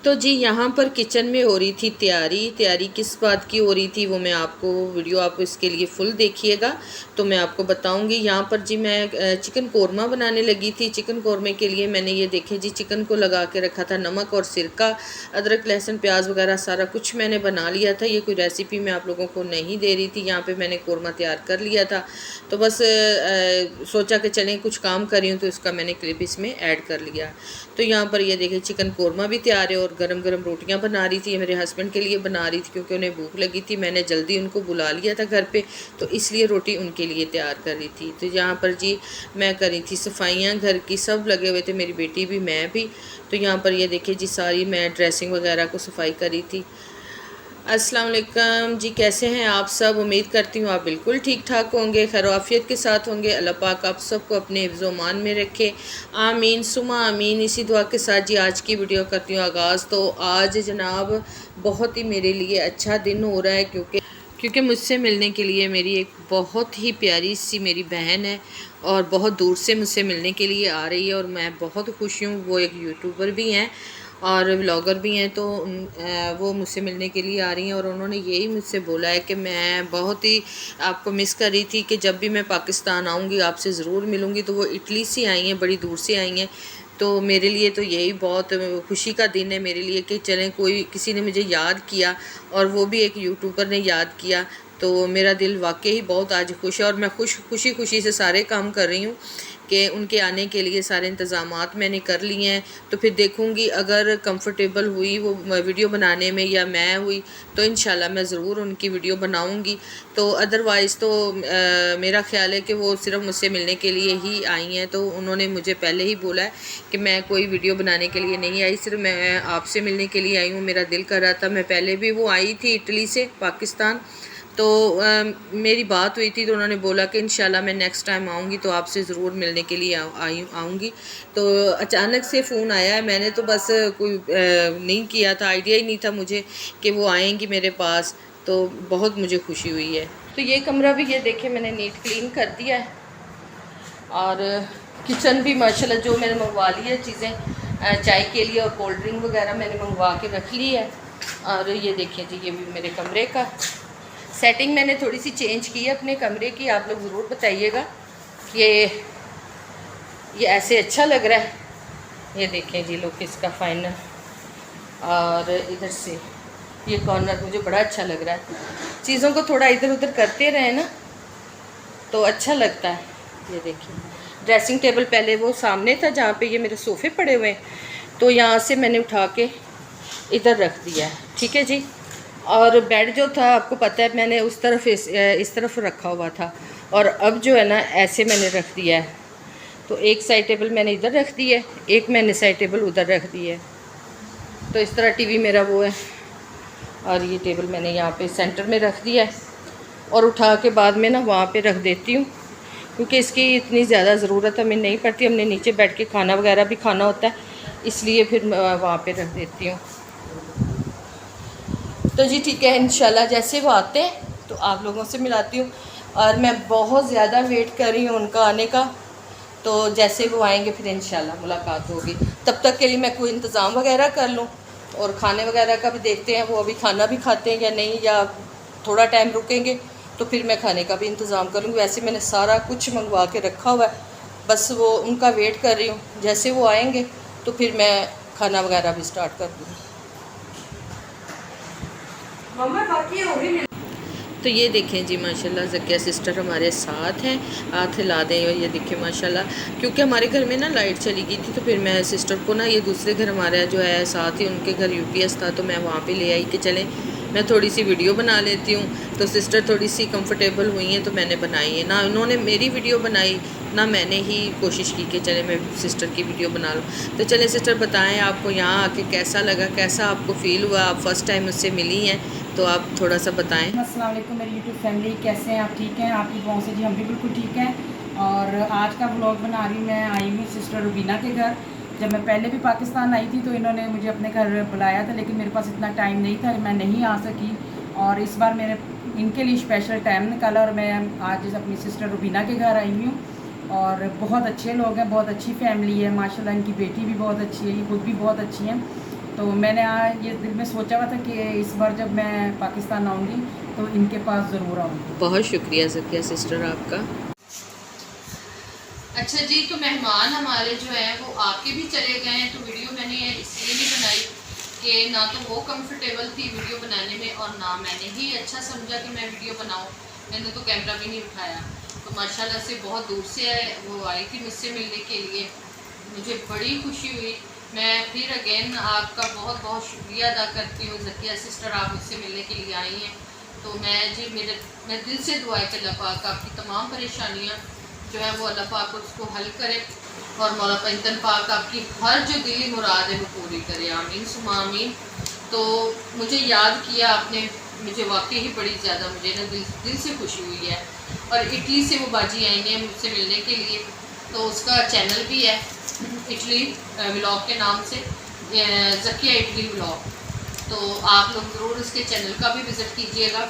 तो जी यहाँ पर किचन में हो रही थी तैयारी किस बात की हो रही थी वो मैं आपको वीडियो आप इसके लिए फुल देखिएगा तो मैं आपको बताऊंगी। यहाँ पर जी मैं चिकन कोरमा बनाने लगी थी। चिकन कोरमे के लिए मैंने ये देखे जी चिकन को लगा के रखा था, नमक और सिरका, अदरक लहसुन प्याज वगैरह सारा कुछ मैंने बना लिया था। ये कोई रेसिपी मैं आप लोगों को नहीं दे रही थी, यहाँ पर मैंने कोरमा तैयार कर लिया था। तो बस सोचा कि चलें कुछ काम कर रही हूँ तो इसका मैंने क्लिप इसमें ऐड कर लिया। तो यहाँ पर ये देखिए चिकन कोरमा भी तैयार है और गरम गरम रोटियाँ बना रही थी। ये मेरे हस्बैंड के लिए बना रही थी क्योंकि उन्हें भूख लगी थी। मैंने जल्दी उनको बुला लिया था घर पे, तो इसलिए रोटी उनके लिए तैयार कर रही थी। तो यहाँ पर जी मैं कर रही थी सफाइयाँ घर की, सब लगे हुए थे, मेरी बेटी भी मैं भी। तो यहाँ पर ये देखिए जी सारी मैं ड्रेसिंग वगैरह को सफाई कर रही थी। अस्सलाम वालेकुम जी, कैसे हैं आप सब? उम्मीद करती हूँ आप बिल्कुल ठीक ठाक होंगे, खैर आफियत के साथ होंगे। अल्लाह पाक आप सबको अपने हिफ्ज़-ओ-मान में रखे, आमीन सुमा आमीन। इसी दुआ के साथ जी आज की वीडियो करती हूँ आगाज़। तो आज जनाब बहुत ही मेरे लिए अच्छा दिन हो रहा है क्योंकि मुझसे मिलने के लिए मेरी एक बहुत ही प्यारी सी मेरी बहन है और बहुत दूर से मुझसे मिलने के लिए आ रही है और मैं बहुत खुश हूँ। वो एक यूट्यूबर भी हैं और व्लॉगर भी हैं, तो वो मुझसे मिलने के लिए आ रही हैं और उन्होंने यही मुझसे बोला है कि मैं बहुत ही आपको मिस कर रही थी कि जब भी मैं पाकिस्तान आऊँगी आपसे ज़रूर मिलूँगी। तो वो इटली से आई हैं, बड़ी दूर से आई हैं। तो मेरे लिए तो यही बहुत खुशी का दिन है मेरे लिए कि चलें कोई किसी ने मुझे याद किया और वो भी एक यूट्यूबर ने याद किया। तो मेरा दिल वाकई ही बहुत आज खुश है और मैं खुशी से सारे काम कर रही हूँ कि उनके आने के लिए सारे इंतज़ामात मैंने कर लिए हैं। तो फिर देखूँगी अगर कंफर्टेबल हुई वो वीडियो बनाने में या मैं हुई तो इंशाल्लाह मैं ज़रूर उनकी वीडियो बनाऊँगी। तो अदरवाइज़ तो मेरा ख़्याल है कि वो सिर्फ मुझसे मिलने के लिए ही आई हैं। तो उन्होंने मुझे पहले ही बोला है कि मैं कोई वीडियो बनाने के लिए नहीं आई, सिर्फ मैं आपसे मिलने के लिए आई हूँ। मेरा दिल कर रहा था, मैं पहले भी वो आई थी इटली से पाकिस्तान, तो मेरी बात हुई थी तो उन्होंने बोला कि इंशाल्लाह मैं नेक्स्ट टाइम आऊँगी तो आपसे ज़रूर मिलने के लिए आऊँगी। तो अचानक से फ़ोन आया है, मैंने तो बस कोई नहीं किया था, आइडिया ही नहीं था मुझे कि वो आएंगी मेरे पास। तो बहुत मुझे खुशी हुई है। तो ये कमरा भी ये देखिए मैंने नीट क्लीन कर दिया है और किचन भी माशाल्लाह जो मैंने मंगवा ली है चीज़ें चाय के लिए और कोल्ड ड्रिंक वगैरह मैंने मंगवा के रख ली है। और ये देखिए जी ये भी मेरे कमरे का सेटिंग मैंने थोड़ी सी चेंज की है अपने कमरे की। आप लोग ज़रूर बताइएगा कि ये ऐसे अच्छा लग रहा है। ये देखें जी लुक इसका फाइनल, और इधर से ये कॉर्नर मुझे बड़ा अच्छा लग रहा है। चीज़ों को थोड़ा इधर उधर करते रहे ना तो अच्छा लगता है। ये देखिए ड्रेसिंग टेबल पहले वो सामने था जहाँ पे ये मेरे सोफ़े पड़े हुए हैं, तो यहाँ से मैंने उठा के इधर रख दिया है, ठीक है जी। और बेड जो था आपको पता है मैंने उस तरफ इस तरफ रखा हुआ था और अब जो है ना ऐसे मैंने रख दिया है। तो एक साइड टेबल मैंने इधर रख दी है, एक मैंने साइड टेबल उधर रख दी है। तो इस तरह टीवी मेरा वो है और ये टेबल मैंने यहाँ पे सेंटर में रख दिया है और उठा के बाद में ना वहाँ पे रख देती हूँ क्योंकि इसकी इतनी ज़्यादा ज़रूरत हमें नहीं पड़ती। हमने नीचे बैठ के खाना वगैरह भी खाना होता है, इसलिए फिर वहाँ पे रख देती हूँ। तो जी ठीक है, इंशाल्लाह जैसे वो आते हैं तो आप लोगों से मिलाती हूँ। और मैं बहुत ज़्यादा वेट कर रही हूँ उनका आने का, तो जैसे वो आएंगे फिर इंशाल्लाह मुलाकात होगी। तब तक के लिए मैं कोई इंतज़ाम वगैरह कर लूँ और खाने वगैरह का भी देखते हैं वो अभी खाना भी खाते हैं या नहीं, या थोड़ा टाइम रुकेंगे तो फिर मैं खाने का भी इंतज़ाम करूँगी। वैसे मैंने सारा कुछ मंगवा के रखा हुआ है, बस वो उनका वेट कर रही हूँ। जैसे वो आएँगे तो फिर मैं खाना वगैरह भी स्टार्ट कर दूँगी। तो ये देखें जी माशाल्लाह ज़किया सिस्टर हमारे साथ हैं, हाथ हिला दें। ये देखें माशाल्लाह, क्योंकि हमारे घर में ना लाइट चली गई थी तो फिर मैं सिस्टर को ना ये दूसरे घर हमारा जो है साथ ही उनके घर यूपीएस था तो मैं वहाँ पे ले आई कि चलें मैं थोड़ी सी वीडियो बना लेती हूँ। तो सिस्टर थोड़ी सी कंफर्टेबल हुई हैं तो मैंने बनाई है, ना उन्होंने मेरी वीडियो बनाई ना मैंने ही कोशिश की कि चले मैं सिस्टर की वीडियो बना लूँ। तो चले सिस्टर बताएं आपको यहाँ आके कैसा लगा, कैसा आपको फ़ील हुआ, आप फ़र्स्ट टाइम मुझसे मिली हैं तो आप थोड़ा सा बताएं। अस्सलाम वालेकुम मेरी यूट्यूब फैमिली, कैसे हैं आप? ठीक हैं? आपकी दुआओं से जी हम भी बिल्कुल ठीक हैं। और आज का व्लॉग बना रही हूँ, मैं आई हूँ सिस्टर रुबीना के घर। जब मैं पहले भी पाकिस्तान आई थी तो इन्होंने मुझे अपने घर बुलाया था, लेकिन मेरे पास इतना टाइम नहीं था, मैं नहीं आ सकी। और इस बार मैंने इनके लिए स्पेशल टाइम निकाला और मैं आज अपनी सिस्टर रुबीना के घर आई हूँ। और बहुत अच्छे लोग हैं, बहुत अच्छी फैमिली है माशाल्लाह। इनकी बेटी भी बहुत अच्छी है, ये खुद भी बहुत अच्छी हैं। तो मैंने आज ये दिल में सोचा हुआ था कि इस बार जब मैं पाकिस्तान आऊँगी तो इनके पास ज़रूर आऊँगी। बहुत शुक्रिया ज़किया सिस्टर आपका। अच्छा जी, तो मेहमान हमारे जो है वो आके भी चले गए हैं, तो वीडियो मैंने इसलिए नहीं बनाई कि ना तो वो कंफर्टेबल थी वीडियो बनाने में और ना मैंने ही अच्छा समझा कि मैं वीडियो बनाऊं। मैंने तो कैमरा भी नहीं उठाया। तो माशाल्लाह से बहुत दूर से वो आई थी मुझसे मिलने के लिए, मुझे बड़ी खुशी हुई। मैं फिर अगेन आपका बहुत बहुत शुक्रिया अदा करती हूँ ज़किया सिस्टर, आप मुझसे मिलने के लिए आई हैं। तो मैं दिल से दुआ है कि अल्लाह पाक आपकी तमाम परेशानियाँ जो है वो अल्लाह पाक उसको हल करे और मौला पंजतन पाक आपकी हर जो दिली मुराद है वो पूरी करे, आमीन सुमा आमीन। तो मुझे याद किया आपने, मुझे वाकई ही बड़ी ज़्यादा मुझे ना दिल से खुशी हुई है। और इटली से वो बाजी आई हैं मुझसे मिलने के लिए, तो उसका चैनल भी है इटली व्लॉग के नाम से, ज़किया इटली व्लॉग। तो आप लोग ज़रूर उसके चैनल का भी विज़िट कीजिएगा।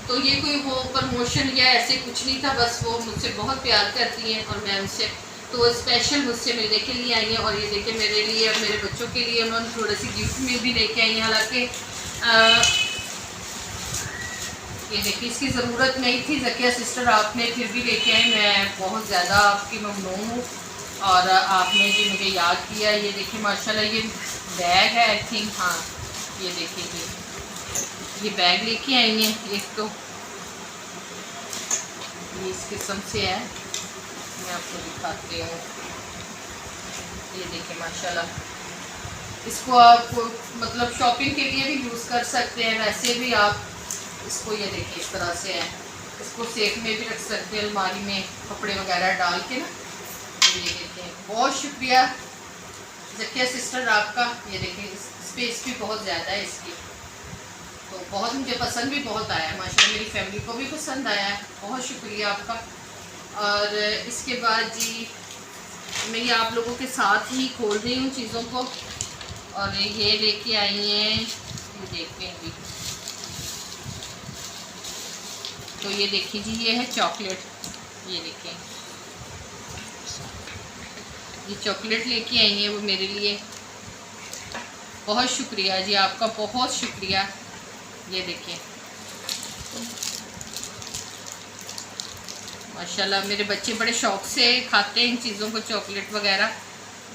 तो ये कोई वो प्रमोशन या ऐसे कुछ नहीं था, बस वो मुझसे बहुत प्यार करती हैं और मैं उनसे तो स्पेशल मुझसे मिलने के लिए आई हैं। और ये देखिए मेरे लिए और मेरे बच्चों के लिए उन्होंने थोड़ी सी गिफ्ट में भी लेके आई हैं। हालांकि ये देखिए इसकी ज़रूरत नहीं थी ज़किया सिस्टर, आपने फिर भी लेके आई, मैं बहुत ज़्यादा आपकी ममनून हूँ और आपने जी मुझे याद किया। ये देखिए माशाल्लाह ये बैग है आई थिंक, हाँ ये देखिए ये बैग लेके आई हैं। एक तो ये इस किस्म से है, मैं आपको दिखाती हूँ। ये देखिए माशाल्लाह, इसको आप मतलब शॉपिंग के लिए भी यूज़ कर सकते हैं, वैसे भी आप इसको ये देखिए इस तरह से है, इसको सेफ में भी रख सकते हैं अलमारी में कपड़े वगैरह डाल के ना। तो ये देखिए बहुत शुक्रिया ज़किया सिस्टर आपका। ये देखिए स्पेस भी बहुत ज़्यादा है इसकी, तो बहुत मुझे पसंद भी बहुत आया माशाल्लाह, मेरी फैमिली को भी पसंद आया है, बहुत शुक्रिया आपका। और इसके बाद जी मैं ये आप लोगों के साथ ही खोल रही हूँ चीज़ों को। और ये लेके आई हैं, ये देखें जी, तो ये देखिए जी ये है चॉकलेट, ये देखें ये चॉकलेट लेके आई हैं वो मेरे लिए। बहुत शुक्रिया जी आपका, बहुत शुक्रिया। ये देखिए माशाल्लाह मेरे बच्चे बड़े शौक़ से खाते हैं इन चीज़ों को, चॉकलेट वगैरह,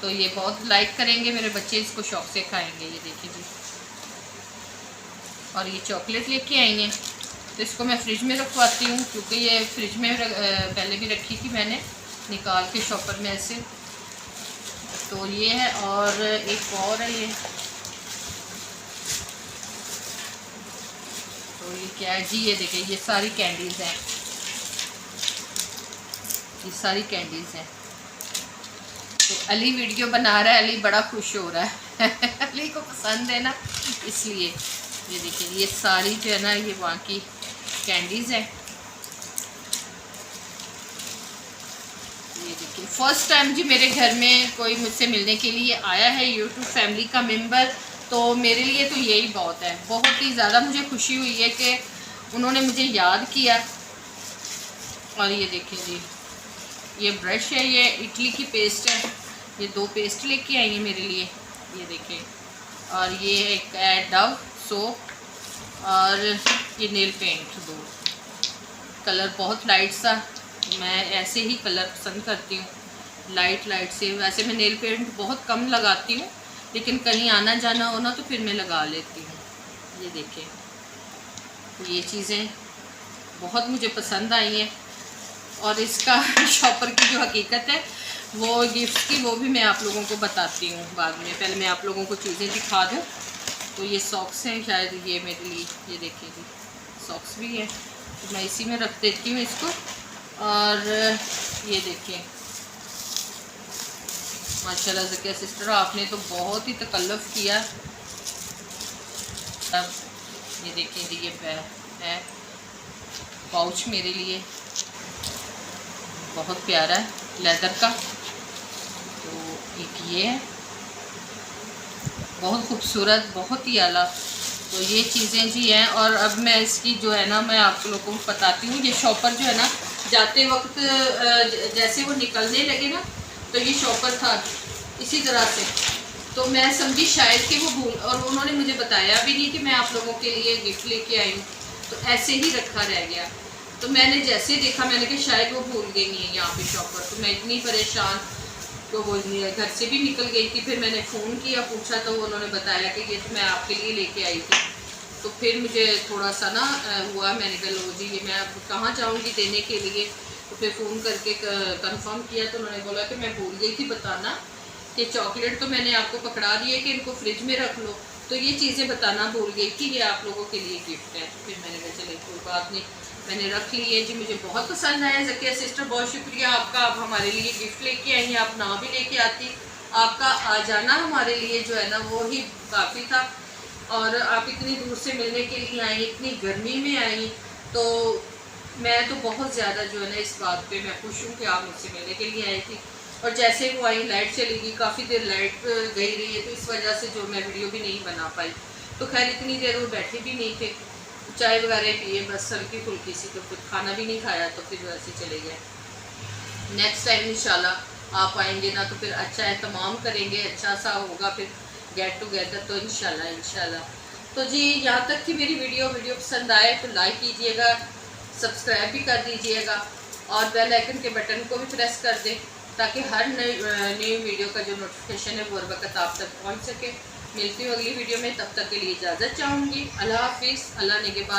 तो ये बहुत लाइक करेंगे मेरे बच्चे, इसको शौक़ से खाएंगे। ये देखिए जी, और ये चॉकलेट लेके आई हैं, तो इसको मैं फ्रिज में रखवाती हूँ क्योंकि ये फ्रिज में पहले भी रखी थी मैंने निकाल के शॉपर में ऐसे। तो ये है, और एक और है ये, तो ये क्या है जी, ये देखिए ये सारी कैंडीज़ हैं, ये सारी कैंडीज़ हैं। तो अली वीडियो बना रहा है, अली बड़ा खुश हो रहा है अली को पसंद है ना, इसलिए। ये देखिए ये सारी जो है ना ये वहाँ की कैंडीज़ हैं। ये देखिए फर्स्ट टाइम जी मेरे घर में कोई मुझसे मिलने के लिए आया है यूट्यूब फैमिली का मेंबर, तो मेरे लिए तो यही बहुत है। बहुत ही ज़्यादा मुझे खुशी हुई है कि उन्होंने मुझे याद किया। और ये देखिए जी ये ब्रश है, ये इटली की पेस्ट है, ये 2 पेस्ट लेके आई है मेरे लिए, ये देखिए। और ये एक है डव सोप, और ये नेल पेंट 2 कलर, बहुत लाइट सा, मैं ऐसे ही कलर पसंद करती हूँ लाइट लाइट से। वैसे मैं नेल पेंट बहुत कम लगाती हूँ, लेकिन कहीं आना जाना हो ना तो फिर मैं लगा लेती हूँ। ये देखिए तो ये चीज़ें बहुत मुझे पसंद आई हैं। और इसका शॉपर की जो हकीकत है वो गिफ्ट की, वो भी मैं आप लोगों को बताती हूँ बाद में। पहले मैं आप लोगों को चीज़ें दिखा दूँ। तो ये सॉक्स हैं शायद ये मेरे लिए, ये देखिए जी सॉक्स भी है, तो मैं इसी में रख देती हूँ इसको। और ये देखिए माशाल्लाह ज़किया सिस्टर आपने तो बहुत ही तकल्लुफ़ किया। अब ये देखिए जी ये है पाउच मेरे लिए, बहुत प्यारा है लेदर का। तो एक ये है बहुत खूबसूरत, बहुत ही आला। तो ये चीज़ें जी हैं। और अब मैं इसकी जो है ना मैं आप लोगों को बताती हूँ। ये शॉपर जो है ना जाते वक्त जैसे वो निकलने लगे ना तो ये शॉपर था इसी तरह से, तो मैं समझी शायद कि वो भूल, और उन्होंने मुझे बताया भी नहीं कि मैं आप लोगों के लिए गिफ्ट लेके आई हूँ, तो ऐसे ही रखा रह गया। तो मैंने जैसे देखा मैंने कहा शायद वो भूल गई नहीं है यहाँ पे शॉप पर। तो मैं इतनी परेशान, तो वो घर से भी निकल गई थी। फिर मैंने फ़ोन किया, पूछा, तो उन्होंने बताया कि ये तो मैं आपके लिए लेके आई थी। तो फिर मुझे थोड़ा सा ना हुआ, मैंने कहा लो जी ये मैं अब कहाँ जाऊँगी देने के लिए। तो फिर फ़ोन करके कंफर्म किया, तो उन्होंने बोला कि मैं भूल गई थी बताना कि चॉकलेट तो मैंने आपको पकड़ा दी है कि इनको फ्रिज में रख लो, तो ये चीज़ें बताना भूल गई कि ये आप लोगों के लिए गिफ्ट है। तो फिर मैंने कहा चले कोई बात नहीं, मैंने रख ली है जी। मुझे बहुत पसंद आया ज़किया सिस्टर, बहुत शुक्रिया आपका, आप हमारे लिए गिफ्ट लेके आई हैं। आप ना भी लेके आती, आपका आ जाना हमारे लिए जो है ना वो ही काफ़ी था। और आप इतनी दूर से मिलने के लिए आई, इतनी गर्मी में आई, तो मैं तो बहुत ज़्यादा जो है ना इस बात पे मैं खुश हूँ कि आप मुझसे मिलने के लिए आई थी। और जैसे वो आई लाइट चली गई, काफ़ी देर लाइट गई रही है, तो इस वजह से जो मैं वीडियो भी नहीं बना पाई। तो खैर इतनी देर वो बैठे भी नहीं थे, चाय वगैरह पिए, बस हल्की फुल्की सी, तो फिर खाना भी नहीं खाया, तो फिर वैसे चले गए। नेक्स्ट टाइम इंशाल्लाह आप आएंगे ना तो फिर अच्छा एहतमाम करेंगे, अच्छा सा होगा फिर गेट टुगेदर, तो इंशाल्लाह। तो जी यहाँ तक थी मेरी वीडियो पसंद आए तो लाइक कीजिएगा, सब्सक्राइब भी कर दीजिएगा, और बेल आइकन के बटन को भी प्रेस कर दें ताकि हर नई वीडियो का जो नोटिफिकेशन है वो हर वक्त आप तक पहुँच सके। मिलती हूँ अगली वीडियो में, तब तक के लिए इजाज़त चाहूँगी। अल्लाह हाफिज़, अल्लाह निगहबान।